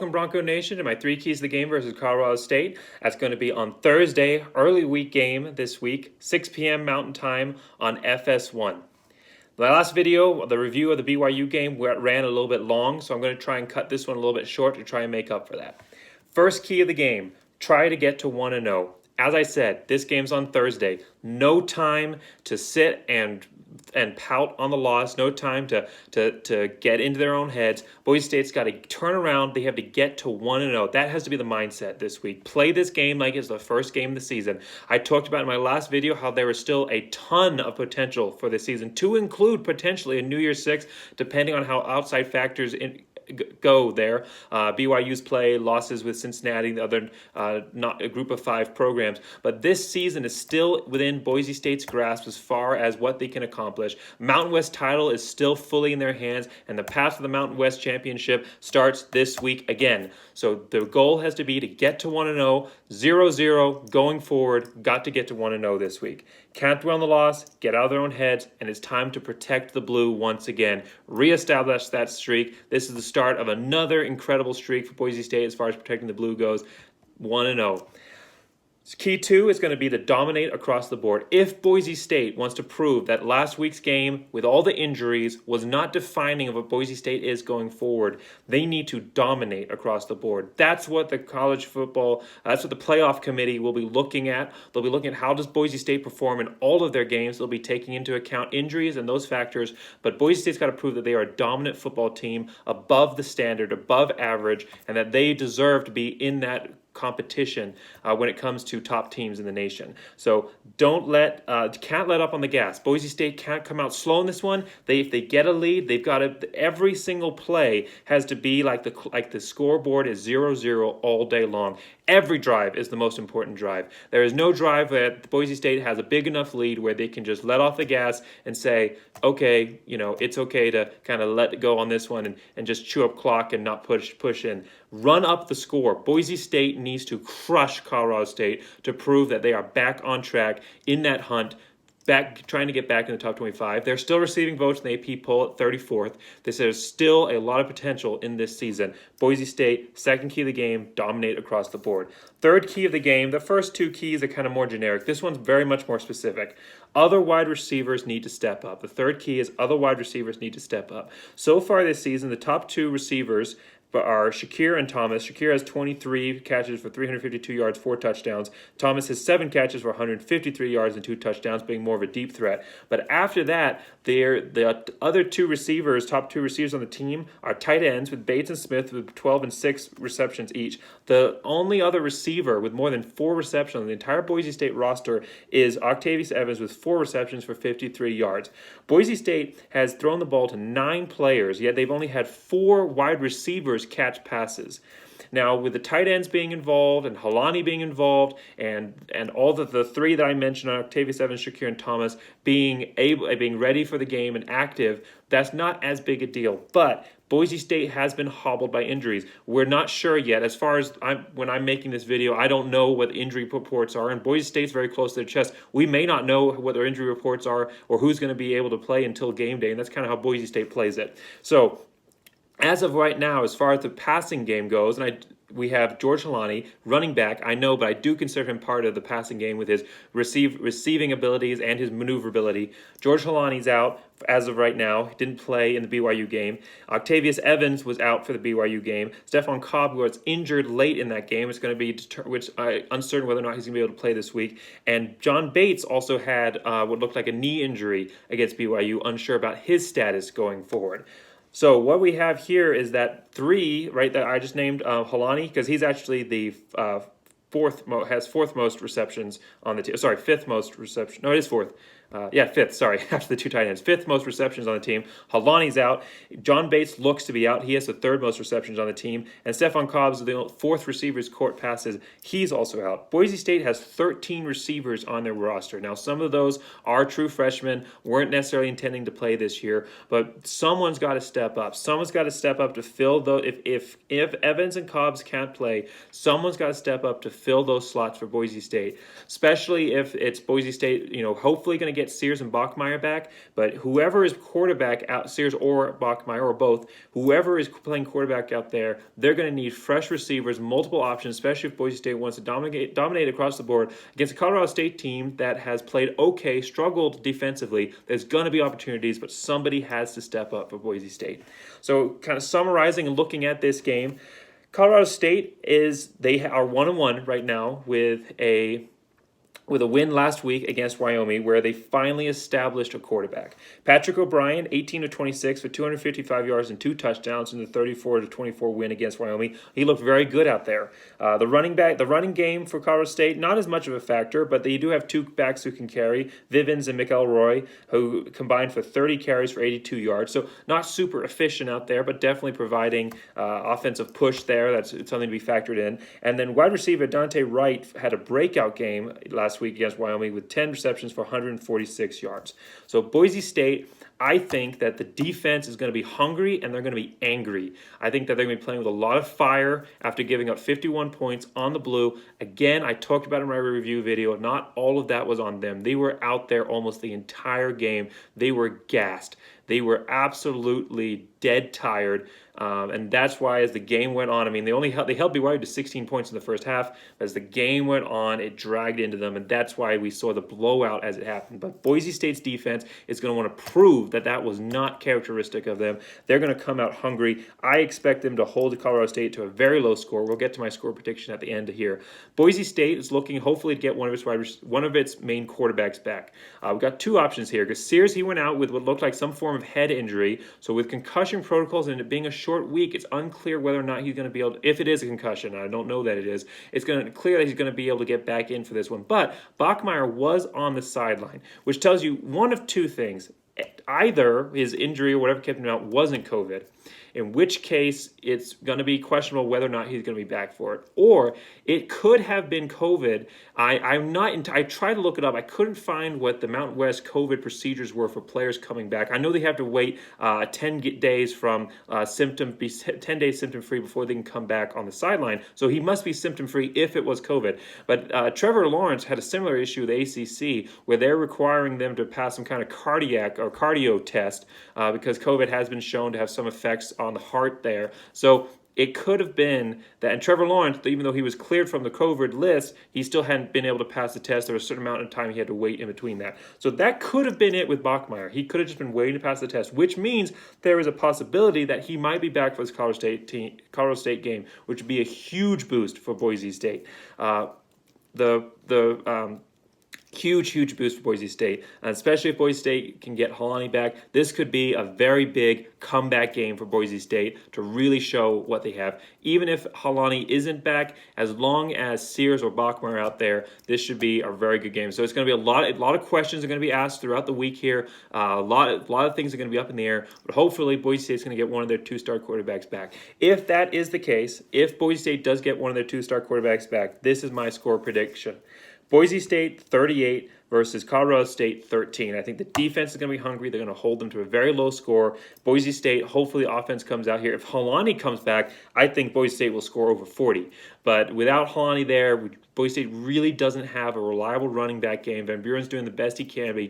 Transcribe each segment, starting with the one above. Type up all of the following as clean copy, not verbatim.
Welcome, Bronco Nation, to my three keys to the game versus Colorado State. That's going to be on Thursday, early week game this week, 6 p.m. Mountain Time on FS1. My last video, the review of the BYU game, ran a little bit long, so I'm going to try and cut this one a little bit short to try and make up for that. First key of the game, try to get to 1-0. As I said, this game's on Thursday. No time to sit and pout on the loss. No time to get into their own heads. Boise State's got to turn around. They have to get to 1-0. That has to be the mindset this week. Play this game like it's the first game of the season. I talked about in my last video how there is still a ton of potential for this season, to include potentially a New Year's Six, depending on how outside factors go there. BYU's play, losses with Cincinnati, the other not a group of 5 programs. But this season is still within Boise State's grasp as far as what they can accomplish. Mountain West title is still fully in their hands, and the path to the Mountain West Championship starts this week again. So the goal has to be to get to 1-0, 0-0 going forward. Got to get to 1-0 this week. Can't dwell on the loss, get out of their own heads, and it's time to protect the blue once again. Reestablish that streak. This is the start of another incredible streak for Boise State as far as protecting the blue goes. 1-0. Key 2 is going to be to dominate across the board. If Boise State wants to prove that last week's game, with all the injuries, was not defining of what Boise State is going forward, they need to dominate across the board. That's what the college football, that's what the playoff committee will be looking at. They'll be looking at how does Boise State perform in all of their games. They'll be taking into account injuries and those factors, but Boise State's got to prove that they are a dominant football team, above the standard, above average, and that they deserve to be in that competition when it comes to top teams in the nation. So can't let up on the gas. Boise State can't come out slow in this one. If they get a lead, they've got to, every single play has to be like the scoreboard is 0-0 all day long. Every drive is the most important drive. There is no drive that Boise State has a big enough lead where they can just let off the gas and say, okay, it's okay to kind of let go on this one and just chew up clock and not push in. Run up the score. Boise State needs to crush Colorado State to prove that they are back on track in that hunt, trying to get back in the top 25. They're still receiving votes in the AP poll at 34th. There's still a lot of potential in this season. Boise State, second key of the game, dominate across the board. Third key of the game, the first 2 keys are kind of more generic. This one's very much more specific. Other wide receivers need to step up. The third key is other wide receivers need to step up. So far this season, the top 2 receivers are Shakir and Thomas. Shakir has 23 catches for 352 yards, 4 touchdowns. Thomas has 7 catches for 153 yards and 2 touchdowns, being more of a deep threat. But after that, the other 2 receivers, top 2 receivers on the team, are tight ends with Bates and Smith with 12 and 6 receptions each. The only other receiver with more than 4 receptions on the entire Boise State roster is Octavius Evans with 4 receptions for 53 yards. Boise State has thrown the ball to 9 players, yet they've only had 4 wide receivers catch passes. Now, with the tight ends being involved and Halani being involved and all the 3 that I mentioned, Octavius Evans, Shakir, and Thomas, being ready for the game and active, that's not as big a deal. But Boise State has been hobbled by injuries. We're not sure yet. As far as when I'm making this video, I don't know what the injury reports are, and Boise State's very close to their chest. We may not know what their injury reports are or who's going to be able to play until game day, and that's kind of how Boise State plays it. So as of right now, as far as the passing game goes, we have George Halani, running back. I know, but I do consider him part of the passing game with his receiving abilities and his maneuverability. George Halani's out as of right now. He didn't play in the BYU game. Octavius Evans was out for the BYU game. Stephon Cobb was injured late in that game. It's going to be uncertain whether or not he's going to be able to play this week. And John Bates also had what looked like a knee injury against BYU, unsure about his status going forward. So what we have here is that 3, right, that I just named Halani, because he's actually the fourth most receptions on the team. Sorry, 5th most reception. No, it is 4th. 5th, sorry, after the 2 tight ends. 5th most receptions on the team. Halani's out. John Bates looks to be out. He has the 3rd most receptions on the team. And Stephon Cobb's the 4th receiver's court passes. He's also out. Boise State has 13 receivers on their roster. Now, some of those are true freshmen, weren't necessarily intending to play this year, but someone's got to step up. Someone's got to step up to fill those. If Evans and Cobbs can't play, someone's got to step up to fill those slots for Boise State, especially if it's Boise State, hopefully going to get Sears and Bachmeier back, but whoever is quarterback out, Sears or Bachmeier or both, whoever is playing quarterback out there, they're going to need fresh receivers, multiple options, especially if Boise State wants to dominate across the board against a Colorado State team that has played okay, struggled defensively. There's going to be opportunities, but somebody has to step up for Boise State. So kind of summarizing and looking at this game, Colorado State they are 1-1 right now with a win last week against Wyoming, where they finally established a quarterback. Patrick O'Brien, 18 of 26 for 255 yards and 2 touchdowns in the 34-24 win against Wyoming. He looked very good out there. The running game for Colorado State, not as much of a factor, but they do have 2 backs who can carry, Vivens and Mikael Roy, who combined for 30 carries for 82 yards. So not super efficient out there, but definitely providing offensive push there. That's something to be factored in. And then wide receiver Dante Wright had a breakout game last week against Wyoming with 10 receptions for 146 yards. So Boise State, I think that the defense is going to be hungry and they're going to be angry. I think that they're going to be playing with a lot of fire after giving up 51 points on the Blue. Again, I talked about it in my review video. Not all of that was on them. They were out there almost the entire game. They were gassed. They were absolutely dead tired, and that's why as the game went on, I mean, they held BYU to 16 points in the first half. As the game went on, it dragged into them, and that's why we saw the blowout as it happened. But Boise State's defense is going to want to prove that that was not characteristic of them. They're going to come out hungry. I expect them to hold Colorado State to a very low score. We'll get to my score prediction at the end here. Boise State is looking hopefully to get one of its main quarterbacks back. We've got 2 options here because Sears, he went out with what looked like some form of head injury. So with concussion protocols and it being a short week, it's unclear whether or not he's going to be able to, if it is a concussion, I don't know that it is, it's going to clear that he's going to be able to get back in for this one. But Bachmeier was on the sideline, which tells you one of 2 things. Either his injury or whatever kept him out wasn't COVID, in which case it's going to be questionable whether or not he's going to be back for it. Or it could have been COVID. I tried to look it up. I couldn't find what the Mountain West COVID procedures were for players coming back. I know they have to wait 10 days from 10 days symptom-free before they can come back on the sideline. So he must be symptom-free if it was COVID. But Trevor Lawrence had a similar issue with the ACC where they're requiring them to pass some kind of cardiac or cardio test because COVID has been shown to have some effects on the heart there. So it could have been that, and Trevor Lawrence, even though he was cleared from the COVID list, he still hadn't been able to pass the test. There was a certain amount of time he had to wait in between that. So that could have been it with Bachmeier. He could have just been waiting to pass the test, which means there is a possibility that he might be back for this Colorado State game, which would be a huge boost for Boise State. Huge boost for Boise State, and especially if Boise State can get Halani back. This could be a very big comeback game for Boise State to really show what they have. Even if Halani isn't back, as long as Sears or Bachmeier are out there, this should be a very good game. So it's going to be a lot of questions are going to be asked throughout the week here. A lot of things are going to be up in the air, but hopefully Boise State's going to get one of their 2-star quarterbacks back. If that is the case, if Boise State does get one of their 2-star quarterbacks back, this is my score prediction. Boise State 38 versus Colorado State 13. I think the defense is going to be hungry. They're going to hold them to a very low score. Boise State, hopefully the offense comes out here. If Halani comes back, I think Boise State will score over 40. But without Halani there, Boise State really doesn't have a reliable running back game. Van Buren's doing the best he can, but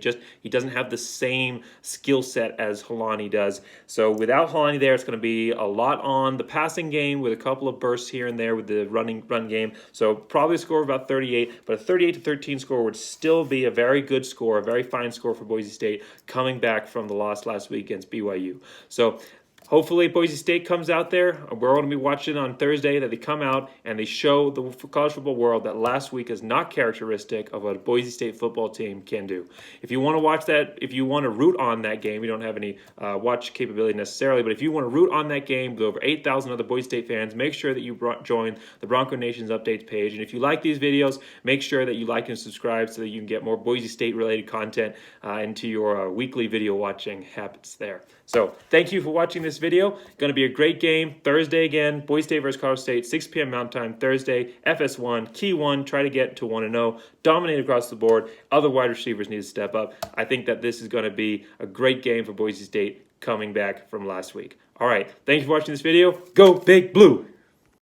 he doesn't have the same skill set as Halani does. So without Halani there, it's going to be a lot on the passing game with a couple of bursts here and there with the run game. So probably a score of about 38, but a 38-13 score would still be a very good score, a very fine score for Boise State coming back from the loss last week against BYU. So hopefully Boise State comes out there. We're going to be watching on Thursday that they come out and they show the college football world that last week is not characteristic of what a Boise State football team can do. If you want to watch that, if you want to root on that game, you don't have any watch capability necessarily, but if you want to root on that game with over 8,000 other Boise State fans, make sure that you join the Bronco Nation's updates page. And if you like these videos, make sure that you like and subscribe so that you can get more Boise State related content into your weekly video watching habits there. So thank you for watching this video. Going to be a great game Thursday again. Boise State versus Colorado State, 6 p.m. Mountain Time Thursday. FS1, Key 1, try to get to 1-0. Dominate across the board. Other wide receivers need to step up. I think that this is going to be a great game for Boise State coming back from last week. All right, thanks for watching this video. Go Big Blue!